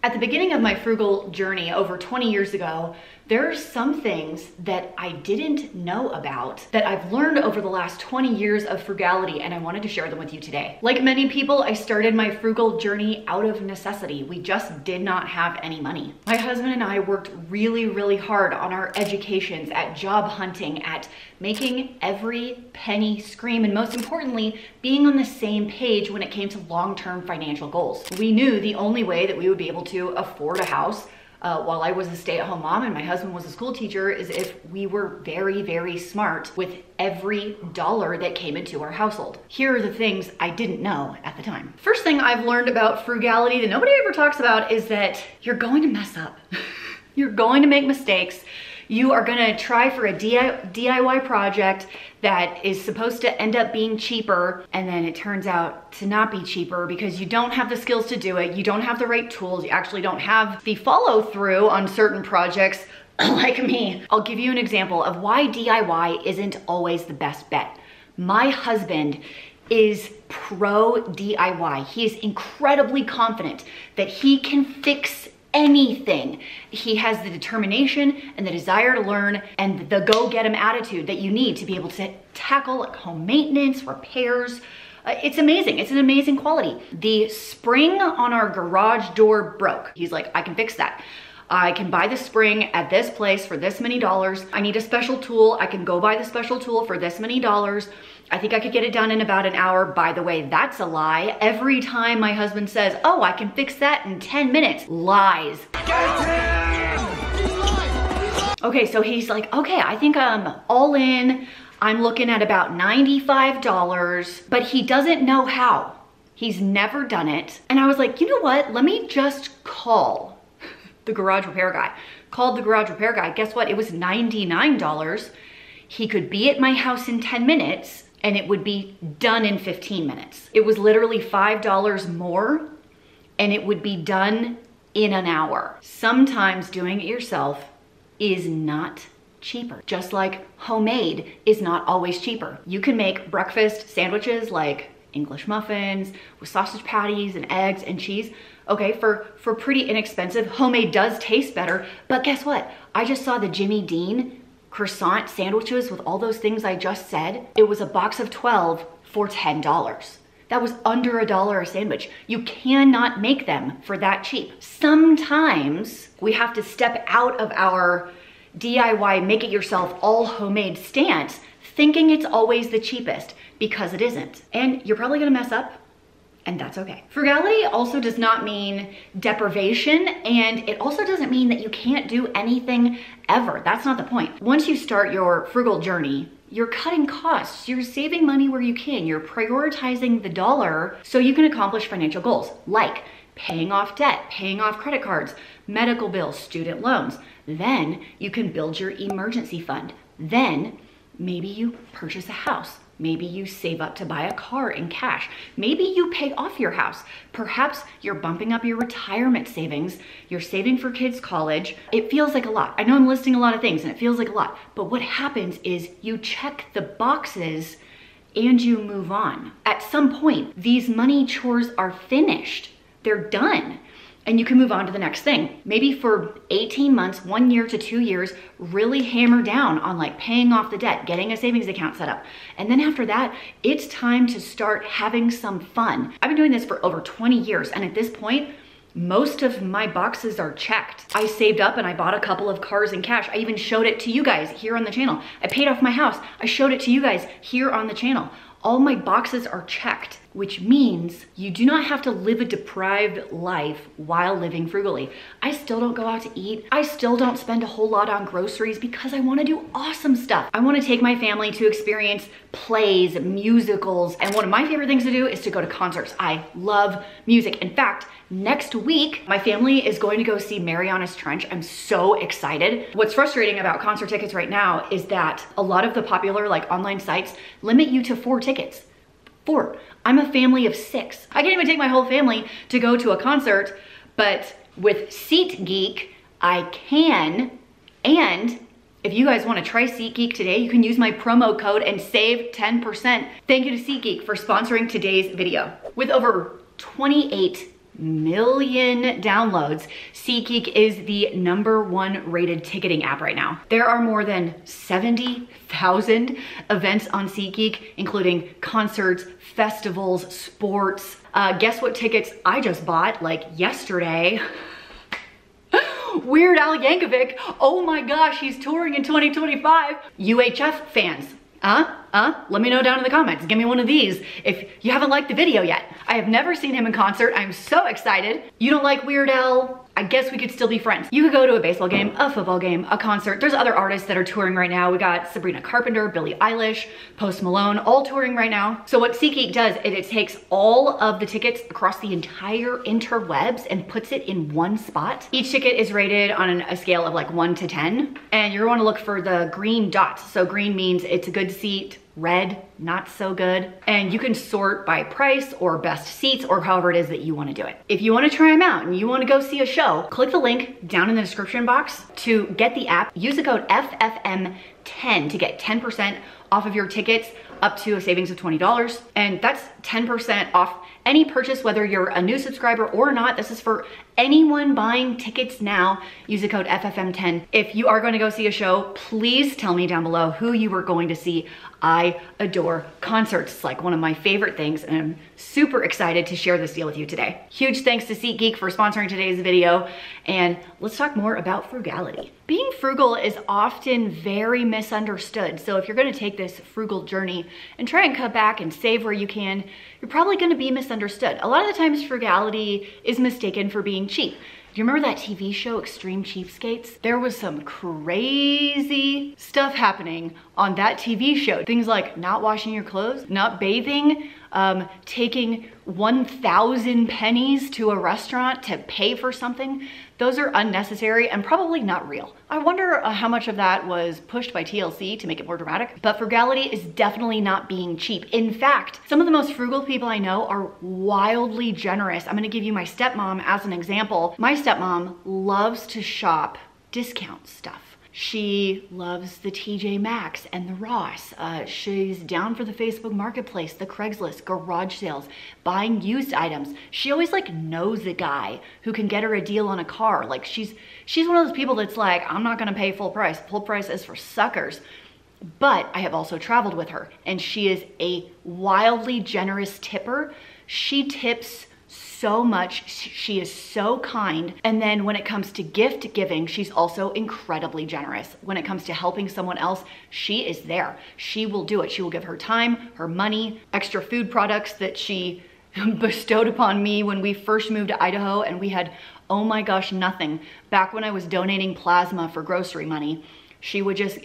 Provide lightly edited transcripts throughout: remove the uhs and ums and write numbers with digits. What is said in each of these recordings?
At the beginning of my frugal journey over 20 years ago, there are some things that I didn't know about that I've learned over the last 20 years of frugality, and I wanted to share them with you today. Like many people, I started my frugal journey out of necessity. We just did not have any money. My husband and I worked really, really hard on our educations, at job hunting, at making every penny scream, and most importantly, being on the same page when it came to long-term financial goals. We knew the only way that we would be able to afford a house while I was a stay-at-home mom and my husband was a school teacher is if we were very, very smart with every dollar that came into our household. Here are the things I didn't know at the time. First thing I've learned about frugality that nobody ever talks about is that you're going to mess up. You're going to make mistakes. You are gonna try for a DIY project that is supposed to end up being cheaper, and then it turns out to not be cheaper because you don't have the skills to do it, you don't have the right tools, you actually don't have the follow through on certain projects like me. I'll give you an example of why DIY isn't always the best bet. My husband is pro DIY. He is incredibly confident that he can fix anything. He has the determination and the desire to learn and the go-get-em attitude that you need to be able to tackle like home maintenance, repairs. It's amazing. It's an amazing quality. The spring on our garage door broke. He's like, I can fix that. I can buy the spring at this place for this many dollars. I need a special tool. I can go buy the special tool for this many dollars. I think I could get it done in about an hour. By the way, that's a lie. Every time my husband says, oh, I can fix that in 10 minutes, lies. Okay, so he's like, okay, I think I'm all in. I'm looking at about $95, but he doesn't know how. He's never done it. And I was like, you know what? Let me just call the garage repair guy. Called the garage repair guy. Guess what? It was $99. He could be at my house in 10 minutes and it would be done in 15 minutes. It was literally $5 more and it would be done in an hour. Sometimes doing it yourself is not cheaper. Just like homemade is not always cheaper. You can make breakfast sandwiches like English muffins with sausage patties and eggs and cheese. Okay, for pretty inexpensive. Homemade does taste better, but guess what? I just saw the Jimmy Dean croissant sandwiches with all those things I just said. It was a box of 12 for $10. That was under $1 a sandwich. You cannot make them for that cheap. Sometimes we have to step out of our DIY, make it yourself, all homemade stance, thinking it's always the cheapest, because it isn't. And you're probably gonna mess up, and that's okay. Frugality also does not mean deprivation, and it also doesn't mean that you can't do anything ever. That's not the point. Once you start your frugal journey, you're cutting costs, you're saving money where you can, you're prioritizing the dollar so you can accomplish financial goals, like paying off debt, paying off credit cards, medical bills, student loans. Then you can build your emergency fund. Then maybe you purchase a house. Maybe you save up to buy a car in cash. Maybe you pay off your house. Perhaps you're bumping up your retirement savings. You're saving for kids' college. It feels like a lot. I know I'm listing a lot of things and it feels like a lot, but what happens is you check the boxes and you move on. At some point, these money chores are finished. They're done. And you can move on to the next thing. Maybe for 18 months, 1 year to 2 years, really hammer down on like paying off the debt, getting a savings account set up. And then after that, it's time to start having some fun. I've been doing this for over 20 years. And at this point, most of my boxes are checked. I saved up and I bought a couple of cars in cash. I even showed it to you guys here on the channel. I paid off my house. I showed it to you guys here on the channel. All my boxes are checked, which means you do not have to live a deprived life while living frugally. I still don't go out to eat. I still don't spend a whole lot on groceries because I want to do awesome stuff. I want to take my family to experience plays, musicals, and one of my favorite things to do is to go to concerts. I love music. In fact, next week, my family is going to go see Mariana's Trench. I'm so excited. What's frustrating about concert tickets right now is that a lot of the popular like online sites limit you to 4 tickets. 4. I'm a family of 6. I can't even take my whole family to go to a concert, but with SeatGeek, I can. And if you guys want to try SeatGeek today, you can use my promo code and save 10%. Thank you to SeatGeek for sponsoring today's video. With over 28 million downloads. SeatGeek is the #1 rated ticketing app right now. There are more than 70,000 events on SeatGeek, including concerts, festivals, sports. Guess what tickets I just bought like yesterday? Weird Al Yankovic. Oh my gosh, he's touring in 2025. UHF fans. Let me know down in the comments. Give me one of these if you haven't liked the video yet. I have never seen him in concert. I'm so excited. You don't like Weird Al? I guess we could still be friends. You could go to a baseball game, a football game, a concert. There's other artists that are touring right now. We got Sabrina Carpenter, Billie Eilish, Post Malone, all touring right now. So what SeatGeek does is it takes all of the tickets across the entire interwebs and puts it in one spot. Each ticket is rated on a scale of like 1 to 10. And you're going to look for the green dots. So green means it's a good seat, red, not so good. And you can sort by price or best seats or however it is that you want to do it. If you want to try them out and you want to go see a show, click the link down in the description box to get the app. Use the code FFM10 to get 10% off of your tickets up to a savings of $20. And that's 10% off any purchase, whether you're a new subscriber or not. This is for anyone buying tickets now. Use the code FFM10. If you are going to go see a show, please tell me down below who you were going to see. I adore concerts. It's like one of my favorite things, and I'm super excited to share this deal with you today. Huge thanks to SeatGeek for sponsoring today's video, and let's talk more about frugality. Being frugal is often very misunderstood, so if you're going to take this frugal journey and try and cut back and save where you can, you're probably going to be misunderstood. A lot of the times frugality is mistaken for being cheap. Do you remember that TV show, Extreme Cheapskates? There was some crazy stuff happening on that TV show. Things like not washing your clothes, not bathing, taking 1,000 pennies to a restaurant to pay for something. Those are unnecessary and probably not real. I wonder how much of that was pushed by TLC to make it more dramatic, but frugality is definitely not being cheap. In fact, some of the most frugal people I know are wildly generous. I'm gonna give you my stepmom as an example. My stepmom loves to shop discount stuff. She loves the TJ Maxx and the Ross. She's down for the Facebook Marketplace, the Craigslist, garage sales, buying used items. She always like knows a guy who can get her a deal on a car. Like she's one of those people that's like, I'm not gonna pay full price. Full price is for suckers. But I have also traveled with her, and she is a wildly generous tipper. She tips so much. She is so kind. And then when it comes to gift giving, she's also incredibly generous. When it comes to helping someone else, she is there. She will do it. She will give her time, her money, extra food products that she bestowed upon me when we first moved to Idaho and we had, oh my gosh, nothing. Back when I was donating plasma for grocery money, she would just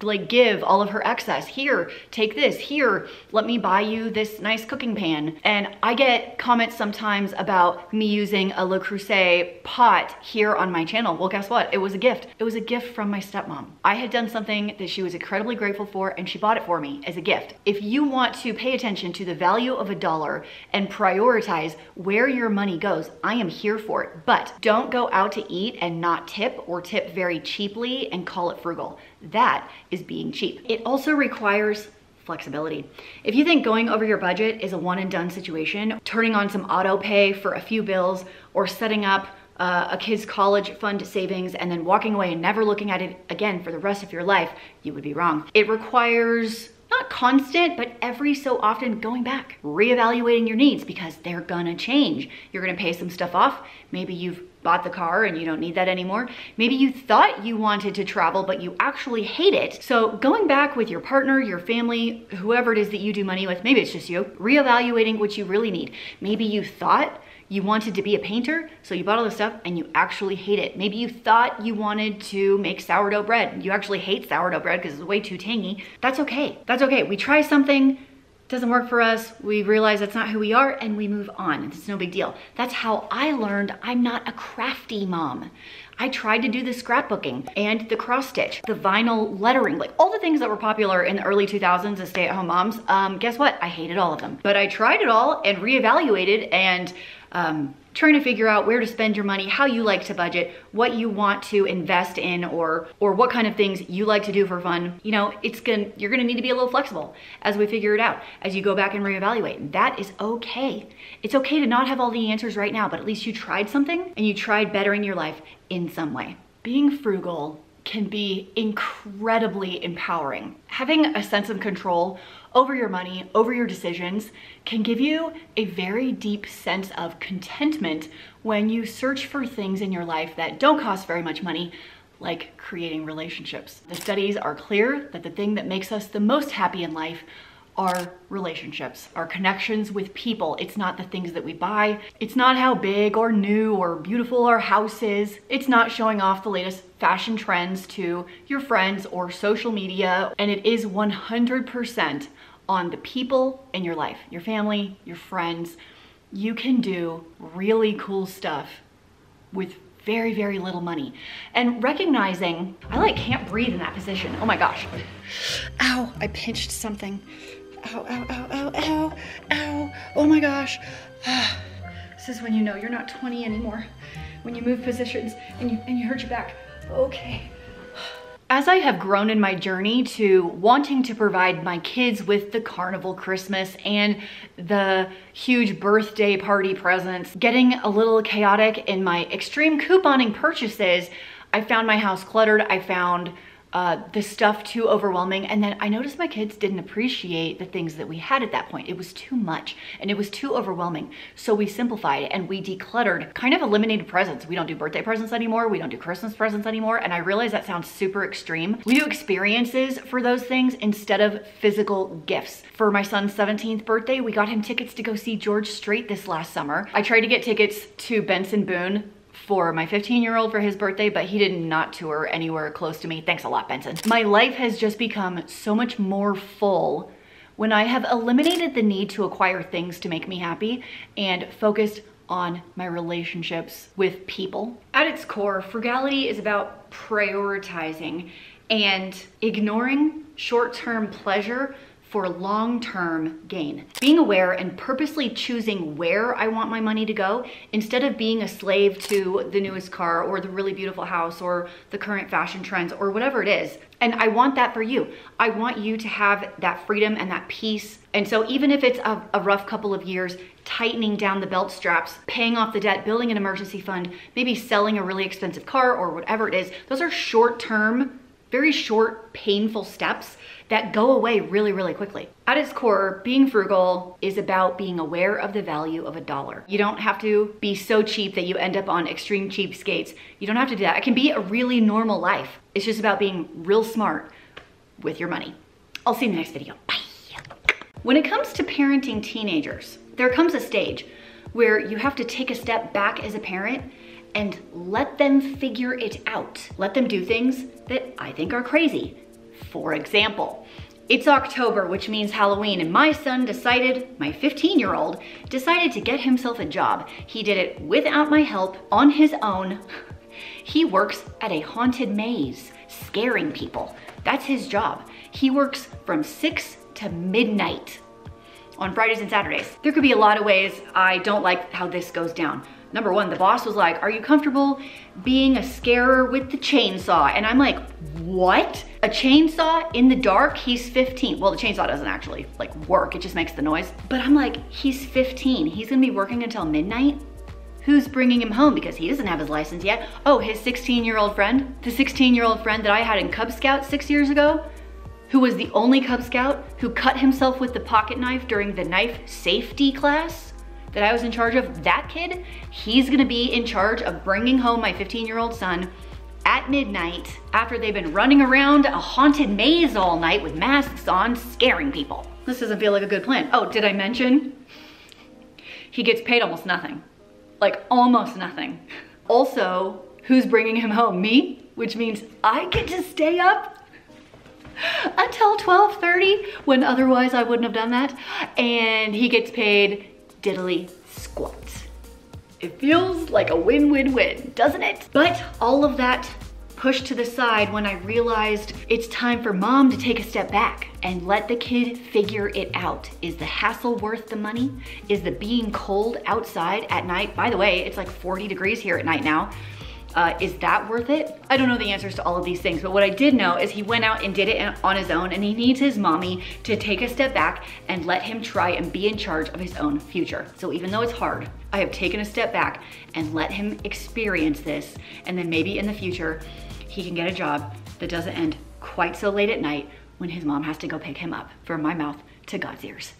like give all of her excess. Here, take this. Here, let me buy you this nice cooking pan. And I get comments sometimes about me using a Le Creuset pot here on my channel. Well, guess what? It was a gift. It was a gift from my stepmom. I had done something that she was incredibly grateful for, and she bought it for me as a gift. If you want to pay attention to the value of a dollar and prioritize where your money goes, I am here for it. But don't go out to eat and not tip, or tip very cheaply and call it frugal. That is being cheap. It also requires flexibility. If you think going over your budget is a one and done situation, turning on some auto pay for a few bills, or setting up a kid's college fund savings and then walking away and never looking at it again for the rest of your life, you would be wrong. It requires not constant, but every so often going back, reevaluating your needs, because they're gonna change. You're gonna pay some stuff off. Maybe you've bought the car and you don't need that anymore. Maybe you thought you wanted to travel, but you actually hate it. So going back with your partner, your family, whoever it is that you do money with, maybe it's just you, reevaluating what you really need. Maybe you thought you wanted to be a painter, so you bought all this stuff and you actually hate it. Maybe you thought you wanted to make sourdough bread. You actually hate sourdough bread because it's way too tangy. That's okay. That's okay. We try something, doesn't work for us, we realize that's not who we are, and we move on. It's no big deal. That's how I learned I'm not a crafty mom. I tried to do the scrapbooking and the cross stitch, the vinyl lettering, like all the things that were popular in the early 2000s as stay-at-home moms. Guess what? I hated all of them. But I tried it all and reevaluated, and trying to figure out where to spend your money, how you like to budget, what you want to invest in, or what kind of things you like to do for fun. You know, you're gonna need to be a little flexible as we figure it out, as you go back and reevaluate. That is okay. It's okay to not have all the answers right now, but at least you tried something and you tried bettering your life in some way. Being frugal can be incredibly empowering. Having a sense of control over your money, over your decisions, can give you a very deep sense of contentment when you search for things in your life that don't cost very much money, like creating relationships. The studies are clear that the thing that makes us the most happy in life are relationships, our connections with people. It's not the things that we buy. It's not how big or new or beautiful our house is. It's not showing off the latest fashion trends to your friends or social media. And it is 100% on the people in your life, your family, your friends. You can do really cool stuff with very, very little money. And recognizing, I can't breathe in that position. Oh my gosh. Ow, I pinched something. Ow, ow, ow, ow, ow, ow. Oh my gosh. This is when you know you're not 20 anymore. When you move positions and you hurt your back. Okay. As I have grown in my journey to wanting to provide my kids with the carnival Christmas and the huge birthday party presents, getting a little chaotic in my extreme couponing purchases, I found my house cluttered. I found the stuff too overwhelming. And then I noticed my kids didn't appreciate the things that we had at that point. It was too much and it was too overwhelming. So we simplified and we decluttered, kind of eliminated presents. We don't do birthday presents anymore. We don't do Christmas presents anymore. And I realize that sounds super extreme. We do experiences for those things instead of physical gifts. For my son's 17th birthday, we got him tickets to go see George Strait this last summer. I tried to get tickets to Benson Boone for my 15-year-old for his birthday, but he did not tour anywhere close to me. Thanks a lot, Benson. My life has just become so much more full when I have eliminated the need to acquire things to make me happy and focused on my relationships with people. At its core, frugality is about prioritizing and ignoring short-term pleasure for long-term gain. Being aware and purposely choosing where I want my money to go instead of being a slave to the newest car or the really beautiful house or the current fashion trends or whatever it is. And I want that for you. I want you to have that freedom and that peace. And so even if it's a rough couple of years, tightening down the belt straps, paying off the debt, building an emergency fund, maybe selling a really expensive car or whatever it is, those are short-term, very short, painful steps that go away really, really quickly. At its core, being frugal is about being aware of the value of $1. You don't have to be so cheap that you end up on extreme cheapskates. You don't have to do that. It can be a really normal life. It's just about being real smart with your money. I'll see you in the next video. Bye. When it comes to parenting teenagers, there comes a stage where you have to take a step back as a parent and let them figure it out. Let them do things that I think are crazy. For example, it's October, which means Halloween, and my son decided, my 15-year-old, decided to get himself a job. He did it without my help, on his own. He works at a haunted maze, scaring people. That's his job. He works from 6 to midnight on Fridays and Saturdays. There could be a lot of ways I don't like how this goes down. Number one, the boss was like, "Are you comfortable being a scarer with the chainsaw?" And I'm like, what? A chainsaw in the dark? He's 15. Well, the chainsaw doesn't actually work. It just makes the noise. But I'm like, he's 15. He's gonna be working until midnight? Who's bringing him home? Because he doesn't have his license yet. Oh, his 16-year-old friend? The 16-year-old friend that I had in Cub Scouts 6 years ago? Who was the only Cub Scout who cut himself with the pocket knife during the knife safety class that I was in charge of? That kid, he's gonna be in charge of bringing home my 15-year-old son at midnight after they've been running around a haunted maze all night with masks on, scaring people. This doesn't feel like a good plan. Oh, did I mention? He gets paid almost nothing. Like almost nothing. Also, who's bringing him home? Me? Which means I get to stay up until 12:30 when otherwise I wouldn't have done that. And he gets paid diddly squat. It feels like a win-win-win, doesn't it? But all of that pushed to the side when I realized it's time for mom to take a step back and let the kid figure it out. Is the hassle worth the money? Is the being cold outside at night? By the way, it's like 40 degrees here at night now. Is that worth it? I don't know the answers to all of these things, but what I did know is he went out and did it on his own, and he needs his mommy to take a step back and let him try and be in charge of his own future. So even though it's hard, I have taken a step back and let him experience this, and then maybe in the future, he can get a job that doesn't end quite so late at night when his mom has to go pick him up. From my mouth to God's ears.